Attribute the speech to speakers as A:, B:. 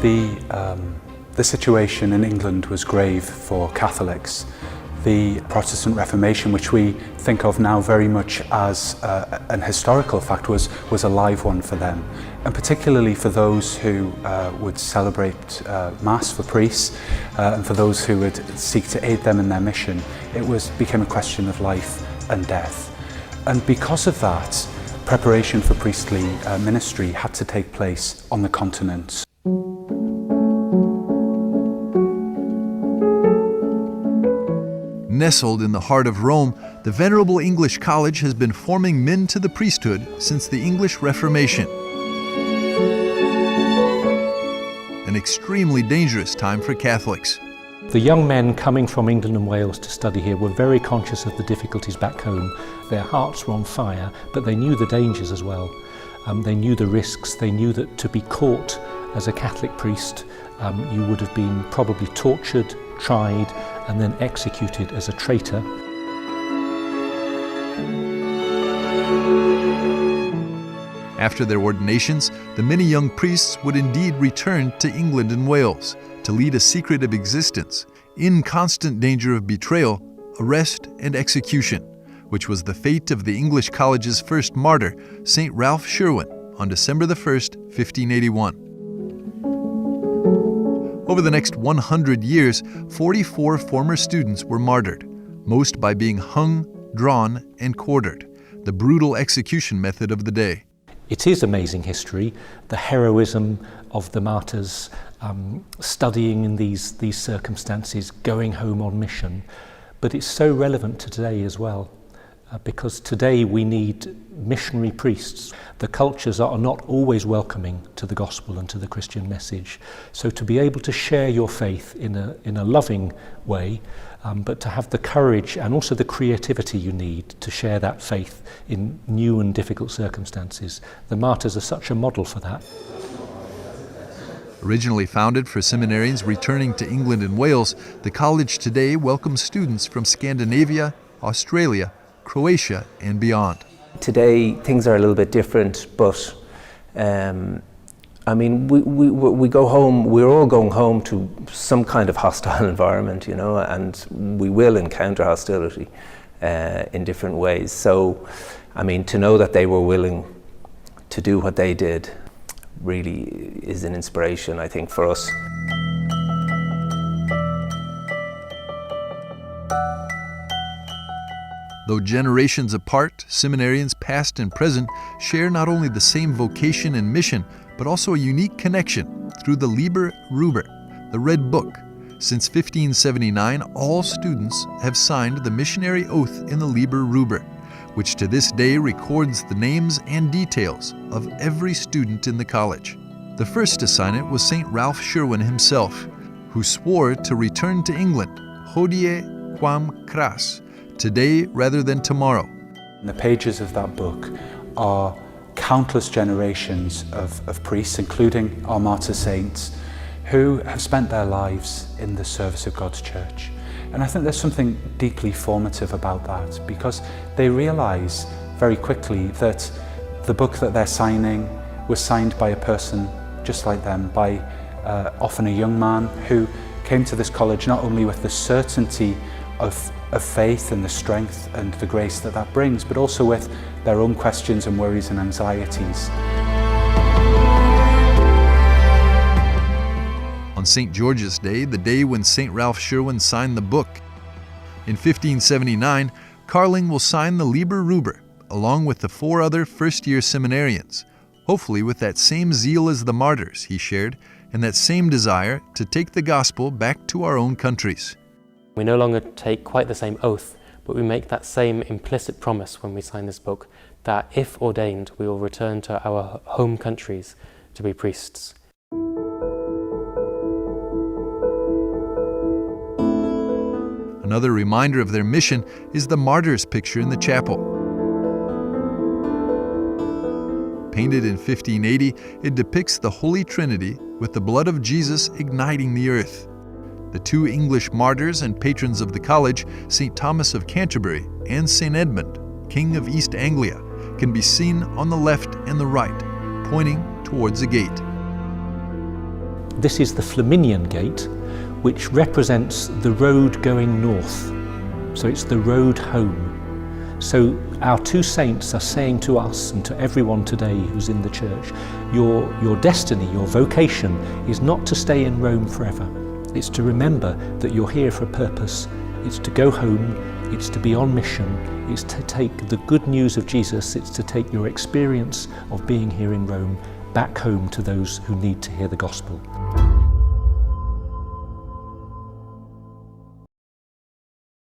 A: The situation in England was grave for Catholics. The Protestant Reformation, which we think of now very much as an historical fact, was a live one for them. And particularly for those who would celebrate Mass for priests and for those who would seek to aid them in their mission, it became a question of life and death. And because of that, preparation for priestly ministry had to take place on the continent.
B: Nestled in the heart of Rome, the venerable English College has been forming men to the priesthood since the English Reformation. An extremely dangerous time for Catholics.
C: The young men coming from England and Wales to study here were very conscious of the difficulties back home. Their hearts were on fire, but they knew the dangers as well. They knew the risks. They knew that to be caught as a Catholic priest, you would have been probably tortured, tried, and then executed as a traitor.
B: After their ordinations, the many young priests would indeed return to England and Wales to lead a secretive existence, in constant danger of betrayal, arrest, and execution, which was the fate of the English College's first martyr, St. Ralph Sherwin, on December 1st, 1581. Over the next 100 years, 44 former students were martyred, most by being hung, drawn, and quartered, the brutal execution method of the day.
C: It is amazing history, the heroism of the martyrs, studying in these circumstances, going home on mission. But it's so relevant to today as well, because today we need missionary priests. The cultures are not always welcoming to the gospel and to the Christian message. So to be able to share your faith in a loving way, but to have the courage and also the creativity you need to share that faith in new and difficult circumstances. The martyrs are such a model for that.
B: Originally founded for seminarians returning to England and Wales, the college today welcomes students from Scandinavia, Australia, Croatia, and beyond.
D: Today things are a little bit different, but I mean, we go home, we're all going home to some kind of hostile environment, you know, and we will encounter hostility in different ways. So, I mean, to know that they were willing to do what they did really is an inspiration, I think, for us.
B: Though generations apart, seminarians past and present share not only the same vocation and mission, but also a unique connection through the Liber Ruber, the Red Book. Since 1579, all students have signed the missionary oath in the Liber Ruber, which to this day records the names and details of every student in the college. The first to sign it was St. Ralph Sherwin himself, who swore to return to England, hodie quam cras, today rather than tomorrow.
A: The pages of that book are countless generations of priests, including our martyr saints, who have spent their lives in the service of God's church. And I think there's something deeply formative about that, because they realize very quickly that the book that they're signing was signed by a person just like them, by often a young man who came to this college not only with the certainty of faith and the strength and the grace that brings, but also with their own questions and worries and anxieties.
B: On St. George's Day, the day when St. Ralph Sherwin signed the book, in 1579, Carling will sign the Liber Ruber, along with the 4 other first-year seminarians, hopefully with that same zeal as the martyrs he shared, and that same desire to take the gospel back to our own countries.
E: We no longer take quite the same oath, but we make that same implicit promise when we sign this book that, if ordained, we will return to our home countries to be priests.
B: Another reminder of their mission is the martyrs picture in the chapel. Painted in 1580, it depicts the Holy Trinity with the blood of Jesus igniting the earth. The 2 English martyrs and patrons of the college, St. Thomas of Canterbury and St. Edmund, King of East Anglia, can be seen on the left and the right, pointing towards a gate.
C: This is the Flaminian Gate, which represents the road going north. So it's the road home. So our two saints are saying to us and to everyone today who's in the church, your destiny, your vocation is not to stay in Rome forever. It's to remember that you're here for a purpose. It's to go home, it's to be on mission, it's to take the good news of Jesus, it's to take your experience of being here in Rome back home to those who need to hear the gospel.